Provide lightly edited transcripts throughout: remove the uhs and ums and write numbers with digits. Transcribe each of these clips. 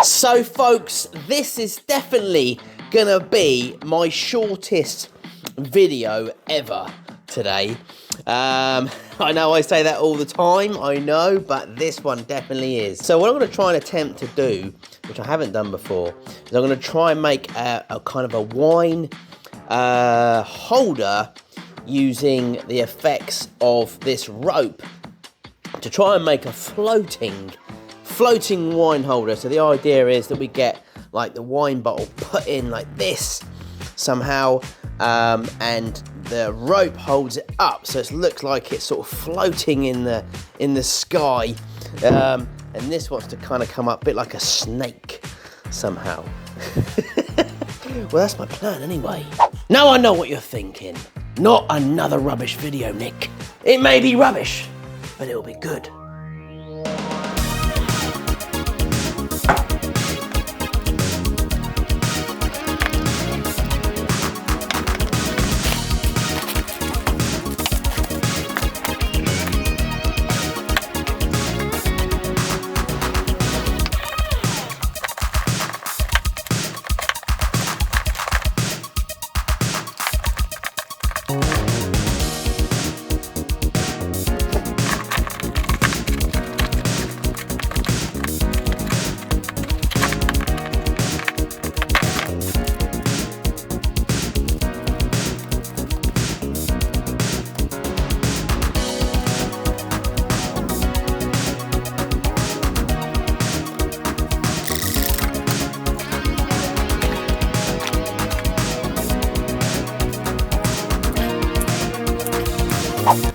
So folks, this is definitely gonna be my shortest video ever today. I know I say that all the time, I know, but this one definitely is. So what I'm gonna try and attempt to do, which I haven't done before, is I'm gonna try and make a kind of a wine holder using the effects of this rope to try and make a floating wine holder. So the idea is that we get like the wine bottle put in like this somehow, and the rope holds it up, so it looks like it's sort of floating in the sky, and this wants to kind of come up a bit like a snake somehow. Well, that's my plan anyway. Now I know what you're thinking. Not another rubbish video, Nick. It may be rubbish, but it'll be good.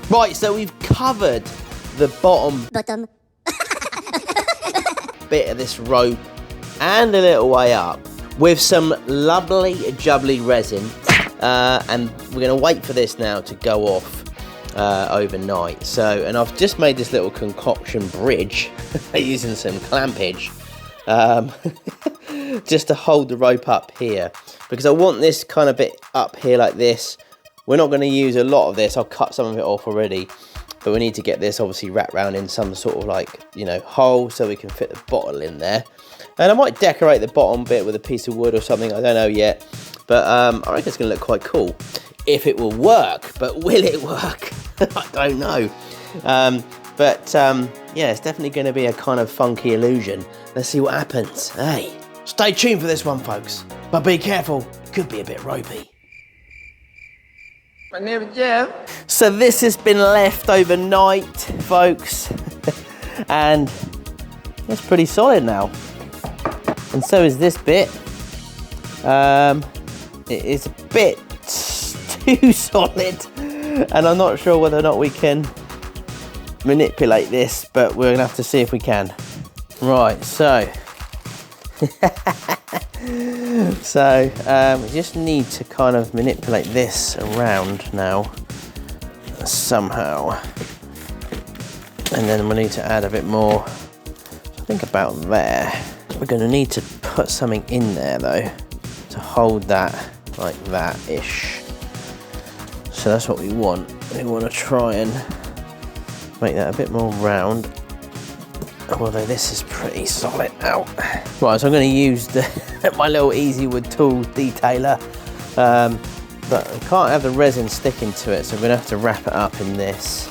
Right, so we've covered the bottom bit of this rope and a little way up with some lovely jubbly resin, and we're going to wait for this now to go off overnight. So, and I've just made this little concoction bridge using some clampage just to hold the rope up here, because I want this kind of bit up here like this. We're not going to use a lot of this, I'll cut some of it off already, but we need to get this obviously wrapped around in some sort of like, you know, hole so we can fit the bottle in there. And I might decorate the bottom bit with a piece of wood or something, I don't know yet, but I reckon it's going to look quite cool. If it will work, but will it work? I don't know. Yeah, it's definitely going to be a kind of funky illusion. Let's see what happens. Hey, stay tuned for this one, folks, but be careful, it could be a bit ropey. My name is Jeff. So this has been left overnight, folks, and it's pretty solid now. And so is this bit. It is a bit too solid, and I'm not sure whether or not we can manipulate this, but we're gonna have to see if we can. Right, so we just need to kind of manipulate this around now somehow, and then we need to add a bit more. I think about there. We're going to need to put something in there though to hold that like that ish. So that's what we want. We want to try and make that a bit more round, although this is pretty solid now. Right, so I'm going to use my little Easy Wood tool detailer, but I can't have the resin sticking to it, so I'm going to have to wrap it up in this,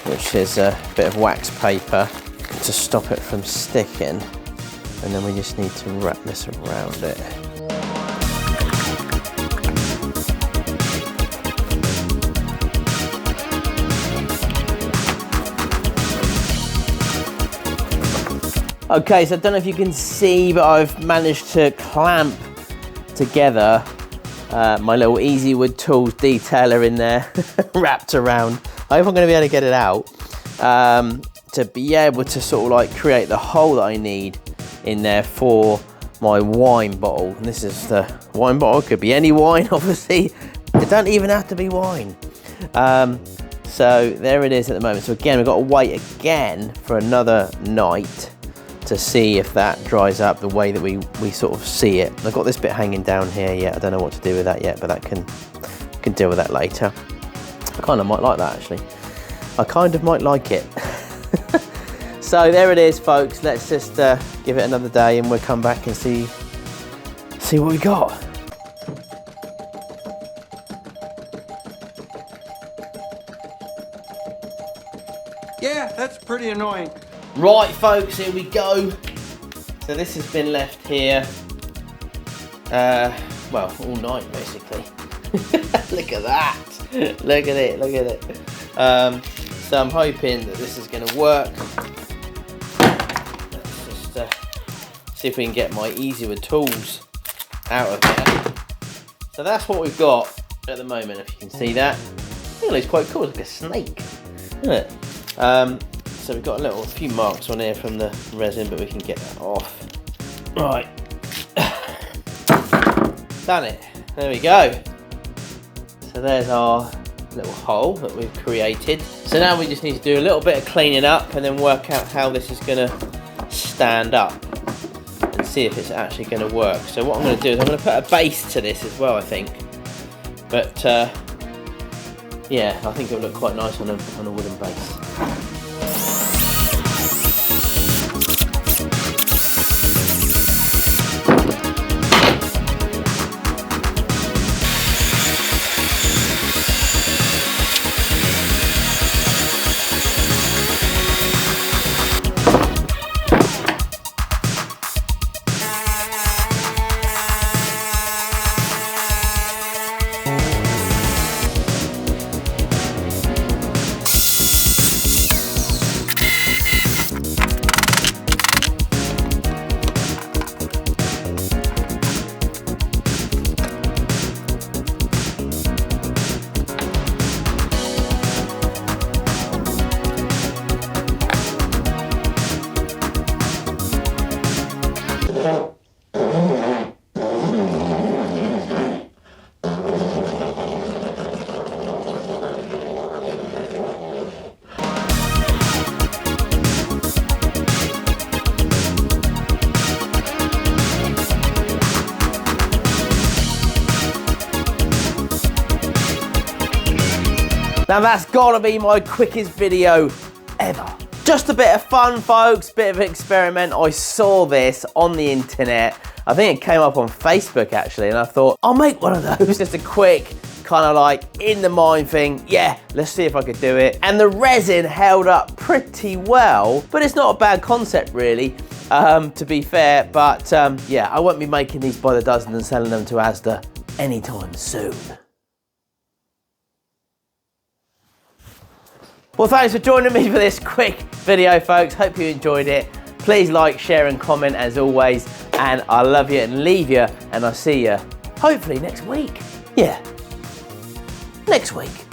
which is a bit of wax paper to stop it from sticking, and then we just need to wrap this around it. Okay, so I don't know if you can see, but I've managed to clamp together my little Easy Wood Tools detailer in there, wrapped around. I hope I'm going to be able to get it out to be able to sort of like create the hole that I need in there for my wine bottle. And this is the wine bottle, could be any wine, obviously. It don't even have to be wine. So there it is at the moment. So again, we've got to wait again for another night to see if that dries up the way that we sort of see it. I've got this bit hanging down here yet. I don't know what to do with that yet, but that can deal with that later. I kind of might like that actually. I kind of might like it. So there it is, folks. Let's just give it another day and we'll come back and see what we got. Yeah, that's pretty annoying. Right, folks, here we go. So this has been left here, well, all night basically. Look at that. Look at it, look at it. So I'm hoping that this is going to work. Let's just see if we can get my easier tools out of there. So that's what we've got at the moment, if you can see that. I think it looks quite cool, it's like a snake, isn't it? So we've got a few marks on here from the resin, but we can get that off. Right. Done it. There we go. So there's our little hole that we've created. So now we just need to do a little bit of cleaning up and then work out how this is going to stand up and see if it's actually going to work. So what I'm going to do is I'm going to put a base to this as well, I think. But yeah, I think it'll look quite nice on a wooden base. Now that's gotta be my quickest video ever. Just a bit of fun, folks, bit of an experiment. I saw this on the internet. I think it came up on Facebook actually, and I thought, I'll make one of those. Just a quick, kind of like in the mind thing. Yeah, let's see if I could do it. And the resin held up pretty well, but it's not a bad concept really, to be fair. But yeah, I won't be making these by the dozen and selling them to Asda anytime soon. Well, thanks for joining me for this quick video, folks. Hope you enjoyed it. Please like, share, and comment as always. And I love you and leave you, and I'll see you hopefully next week. Yeah, next week.